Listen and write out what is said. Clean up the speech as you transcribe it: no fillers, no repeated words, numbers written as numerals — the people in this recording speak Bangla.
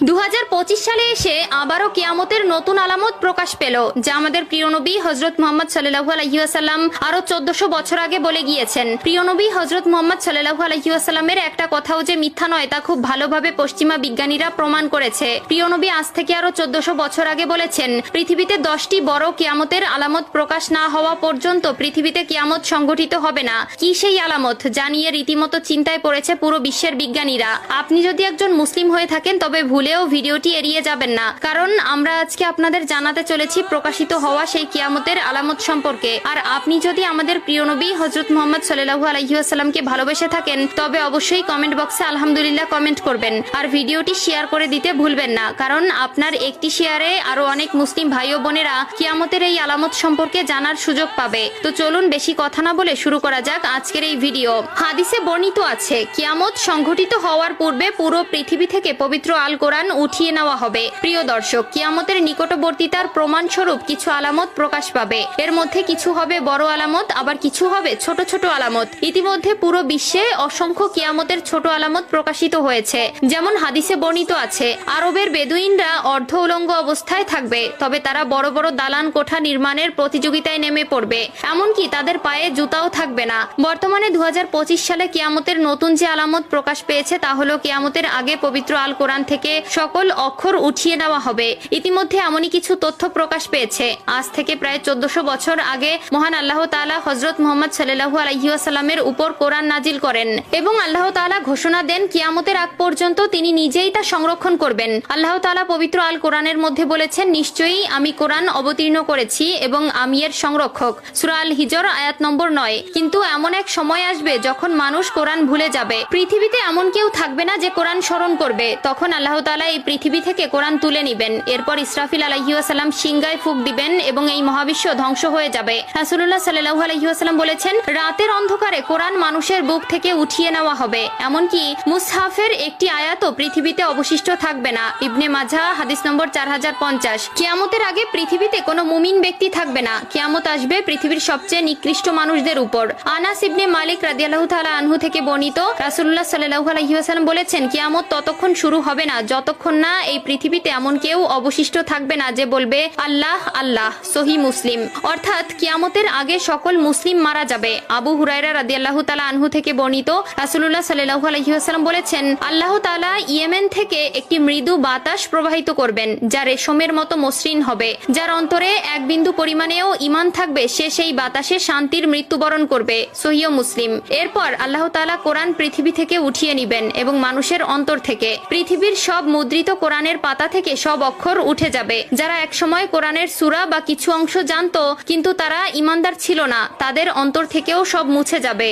2025 সালে এসে আবারও কিয়ামতের নতুন আলামত প্রকাশ পেল, যা আমাদের প্রিয় নবী হযরত মুহাম্মদ সাল্লাল্লাহু আলাইহি ওয়াসাল্লাম আরো 1400 বছর আগে বলে গিয়েছেন। প্রিয় নবী হযরত মুহাম্মদ সাল্লাল্লাহু আলাইহি ওয়াসাল্লামের একটা কথাও যে মিথ্যা নয় তা খুব ভালোভাবে পশ্চিমা বিজ্ঞানীরা প্রমাণ করেছে। প্রিয় নবী আজ থেকে আরো 1400 বছর আগে বলেছেন, পৃথিবীতে 10টি বড় কিয়ামতের আলামত প্রকাশ না হওয়া পর্যন্ত পৃথিবীতে কিয়ামত সংঘটিত হবে না। কি সেই আলামত যা নিয়ে রীতিমতো চিন্তায় পড়েছে পুরো বিশ্বের বিজ্ঞানীরা? আপনি যদি একজন মুসলিম হয়ে থাকেন তবে ভুলেও ভিডিওটি এড়িয়ে যাবেন না, কারণ আমরা আজকে আপনাদের জানাতে চলেছি প্রকাশিত হওয়া সেই কিয়ামতের আলামত সম্পর্কে। আর আপনি যদি আমাদের প্রিয় নবী হযরত মুহাম্মদ সাল্লাল্লাহু আলাইহি ওয়াসাল্লামকে ভালোবেসে থাকেন তবে অবশ্যই কমেন্ট বক্সে আলহামদুলিল্লাহ কমেন্ট করবেন আর ভিডিওটি শেয়ার করে দিতে ভুলবেন না, কারণ আপনার একটি শেয়ারে আরো অনেক মুসলিম ভাই ও বোনেরা কিয়ামতের এই আলামত সম্পর্কে জানার সুযোগ পাবে। তো চলুন বেশি কথা না বলে শুরু করা যাক আজকের এই ভিডিও। হাদিসে বর্ণিত আছে, কিয়ামত সংঘটিত হওয়ার পূর্বে পুরো পৃথিবী থেকে পবিত্র আল কোরআন উঠিয়ে নেওয়া হবে। প্রিয় দর্শক, কিয়ামতের নিকটবর্তীতার প্রমাণ স্বরূপ কিছু আলামত প্রকাশ পাবে। এর মধ্যে কিছু হবে বড় আলামত, আবার কিছু হবে ছোট ছোট আলামত। ইতিমধ্যে পুরো বিশ্বে অসংখ্য কিয়ামতের ছোট আলামত প্রকাশিত হয়েছে। যেমন হাদিসে বর্ণিত আছে, আরবের বেদুইনরা অর্ধ উলঙ্গ অবস্থায় থাকবে, তবে তারা বড় বড় দালান কোঠা নির্মাণের প্রতিযোগিতায় নেমে পড়বে, এমনকি তাদের পায়ে জুতাও থাকবে না। বর্তমানে 2025 সালে কিয়ামতের নতুন যে আলামত প্রকাশ পেয়েছে তা হলো কিয়ামতের আগে পবিত্র আল কোরআন থেকে সকল অক্ষর উঠিয়ে নেওয়া হবে। ইতিমধ্যে এমনই কিছু তথ্য প্রকাশ পেয়েছে। আজ থেকে প্রায় 1400 বছর আগে মহান আল্লাহ তাআলা হযরত মুহাম্মদ সাল্লাল্লাহু আলাইহি ওয়াসাল্লামের উপর কোরআন নাজিল করেন এবং আল্লাহ তাআলা ঘোষণা দেন কিয়ামতের আগ পর্যন্ত তিনি নিজেই তা সংরক্ষণ করবেন। আল্লাহ তাআলা পবিত্র আল কোরআনের মধ্যে বলেছেন, নিশ্চয়ই আমি কোরআন অবতীর্ণ করেছি এবং আমি এর সংরক্ষক। সূরা আল হিজর আয়াত নম্বর 9। কিন্তু এমন এক সময় আসবে যখন মানুষ কোরআন ভুলে যাবে। পৃথিবীতে এমন কেউ থাকবে না যে কোরআন স্মরণ করবে। তখন আল্লাহ তাআলা এই পৃথিবী থেকে কোরআন তুলে নিবেন। এরপর ইসরাফিল আলাইহিস সালাম সিংগায় ফুঁক দিবেন এবং এই মহাবিশ্ব ধ্বংস হয়ে যাবে। রাসূলুল্লাহ সাল্লাল্লাহু আলাইহি ওয়াসাল্লাম বলেছেন, রাতের অন্ধকারে কোরআন মানুষের বুক থেকে উঠিয়ে নেওয়া হবে, এমনকি মুসহাফের একটি আয়াতও পৃথিবীতে অবশিষ্ট থাকবে না। ইবনে মাজাহ হাদিস নম্বর 4050। কিয়ামতের আগে পৃথিবীতে কোনো মুমিন ব্যক্তি থাকবে না। কিয়ামত আসবে পৃথিবীর সবচেয়ে নিকৃষ্ট মানুষদের উপর। আনাস ইবনে মালিক রাদিয়াল্লাহু তাআলা আনহু থেকে বর্ণিত, রাসূলুল্লাহ সাল্লাল্লাহু আলাইহি ওয়াসাল্লাম বলেছেন, কিয়ামত ততক্ষণ শুরু হবে না যতক্ষণ না এই পৃথিবীতে এমন কেউ অবশিষ্ট থাকবে না যে বলবে আল্লাহ আল্লাহ। সহিহ মুসলিম। অর্থাৎ কিয়ামতের আগে সকল মুসলিম মারা যাবে। আবু হুরায়রা রাদিয়াল্লাহু তাআলা আনহু থেকে বর্ণিত, রাসূলুল্লাহ সাল্লাল্লাহু আলাইহি ওয়াসাল্লাম বলেছেন, আল্লাহ তাআলা ইয়েমেন থেকে একটি মৃদু বাতাস প্রবাহিত করবেন যা রেশমের মতো মসৃণ হবে। যার অন্তরে এক বিন্দু পরিমাণেও ঈমান থাকবে সে সেই বাতাসে শান্তির মৃত্যুবরণ করবে। সহিহ মুসলিম। এরপর আল্লাহ তাআলা কোরআন পৃথিবী থেকে উঠিয়ে নিবেন এবং মানুষের অন্তর থেকে পৃথিবীর সব মুদ্রিত কোরআনের পাতা থেকে সব অক্ষর উঠে যাবে। যারা একসময় কোরআনের সূরা বা কিছু অংশ জানতো কিন্তু তারা ঈমানদার ছিল না, তাদের অন্তর থেকেও সব মুছে যাবে।